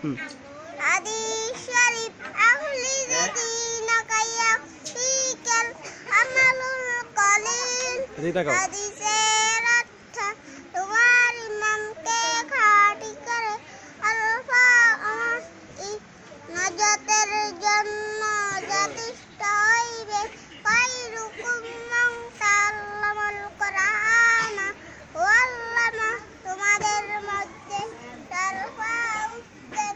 হাদিস শরীফ আহলি দিনা কাইয়া ফিকাল আমালুল কলিল হাদিসের অর্থ তোমার ইমামকে খাঁটি করে আলফা নাজাতের জন্য যথেষ্ট হইবে খায়রুকুম মান তাআল্লামাল কুরআন ওয়া আল্লামা তোমাদের মধ্যে সর্বোত্তম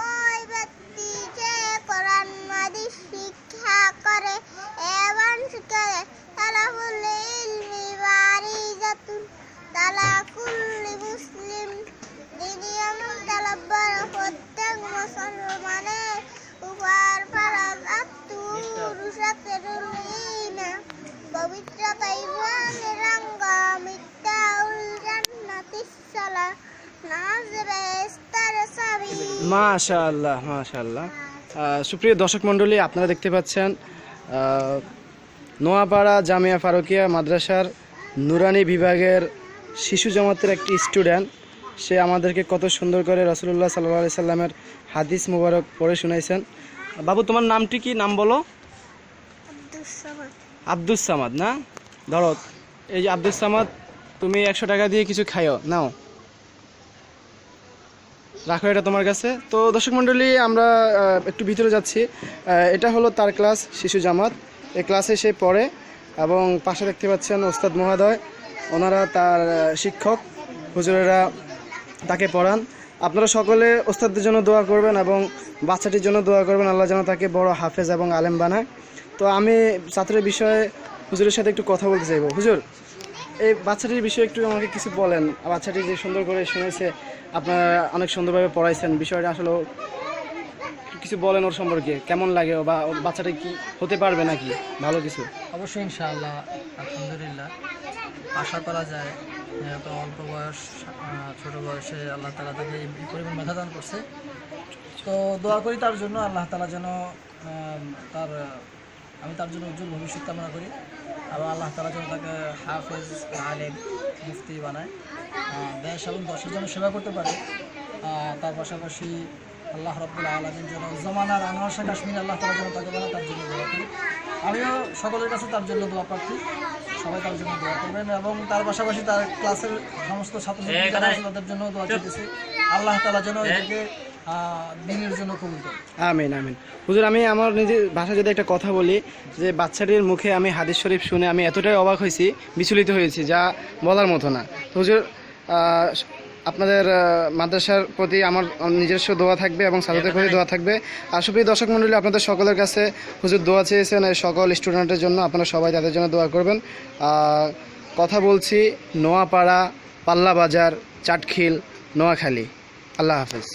ওই ব্যক্তি যে কোরআন হাদিস শিক্ষা করে এবং শিখে তালাবুল ইলমি বারিজাতুন তালা কুল্লি মুসলিম দ্বিতীয় তালাব্বার প্রত্যেক মুসলমানের উপর ফরজ আত্মুরুষাতেরুল ইনা পবিত্রতা ইমানের রঙ্গ মিত্তাউল জান্নাতিস সালা নাজরে ইস্তার সাবি। মাশাআল্লাহ মাশাআল্লাহ। সুপ্রিয় দর্শক মণ্ডলী, আপনারা দেখতে পাচ্ছেন নোয়াপাড়া জামিয়া ফারুকিয়া মাদ্রাসার নুরানি বিভাগের শিশু জামাতের একটি স্টুডেন্ট। সে আমাদেরকে কত সুন্দর করে রাসূলুল্লাহ সাল্লাল্লাহু আলাইহি সাল্লামের হাদিস মুবারক পড়ে শুনাইছেন। বাবু, তোমার নামটি কি? নাম বলো। আব্দুস সামাদ না? ধরো, এই যে আব্দুস সামাদ, তুমি 100 টাকা দিয়ে কিছু খাইও, নাও, রাখো এটা তোমার কাছে। তো দর্শক মণ্ডলী, আমরা একটু ভিতরে যাচ্ছি। এটা হলো তার ক্লাস, শিশু জামাত। এই ক্লাসে সে পড়ে এবং পাশে দেখতে পাচ্ছেন ওস্তাদ মহোদয়, ওনারা তার শিক্ষক, হুজুরেরা তাকে পড়ান। আপনারা সকলে ওস্তাদদের জন্য দোয়া করবেন এবং বাচ্চাটির জন্য দোয়া করবেন, আল্লাহ যেন তাকে বড় হাফেজ এবং আলেম বানায়। তো আমি ছাত্রের বিষয়ে হুজুরের সাথে একটু কথা বলতে চাইবো। হুজুর, এই বাচ্চাটির বিষয়ে একটু আমাকে কিছু বলেন। বাচ্চাটি যে সুন্দর করে শুনেছে, আপনারা অনেক সুন্দরভাবে পড়াইছেন, বিষয়টা আসলে কিছু বলেন ওর সম্পর্কে, কেমন লাগে বা বাচ্চাটা কি হতে পারবে নাকি ভালো কিছু? অবশ্যই ইনশাআল্লাহ, আলহামদুলিল্লাহ, আশা করা যায়। এত অল্প বয়স, ছোট বয়সে আল্লাহ তাআলা তাকে এই পরিমাণ মেধা দান করছে। তো দোয়া করি তার জন্য, আল্লাহ তাআলা যেন আমি তার জন্য উজ্জ্বল ভবিষ্যৎ কামনা করি এবং আল্লাহ তাআলা যেন তাকে হাফেজ, আলেম, মুফতি বানায়, দেশ এবং দশের জন্য সেবা করতে পারে। তার পাশাপাশি আল্লাহ রাব্বুল আলামিন যেন জামানার আনোয়ার শাহ কাশ্মীর আল্লাহ তাআলা যেন তাকে বানায়, তার জন্য দোয়া করি। আমিও সকলের কাছে তার জন্য দোয়া প্রার্থী, সবাই তার জন্য দোয়া করবেন এবং তার পাশাপাশি তার ক্লাসের সমস্ত ছাত্রছাত্রীরা আছে তাদের জন্য দোয়া করতেছি, আল্লাহ তাআলা যেন এটাকে দিনের জন্য কবুল করে। আমিন আমিন। হুজুর, আমি আমার নিজের ভাষায় যদি একটা কথা বলি, যে বাচ্চাটির মুখে আমি হাদিস শরীফ শুনে আমি এতটাই অবাক হয়েছি, বিচলিত হয়েছি, যা বলার মতো না। তো হুজুর, আপনাদের মাদ্রাসার প্রতি আমার নিজস্ব দোয়া থাকবে এবং ছাত্রদের প্রতি দোয়া থাকবে। আর সুপ্রিয় দর্শক মণ্ডলী, আপনাদের সকলের কাছে হুজুর দোয়া চেয়েছেন এই সকল স্টুডেন্টের জন্য, আপনারা সবাই তাদের জন্য দোয়া করবেন। কথা বলছি নোয়াপাড়া, পাল্লা বাজার, চাটখিল, নোয়াখালী। আল্লাহ হাফেজ।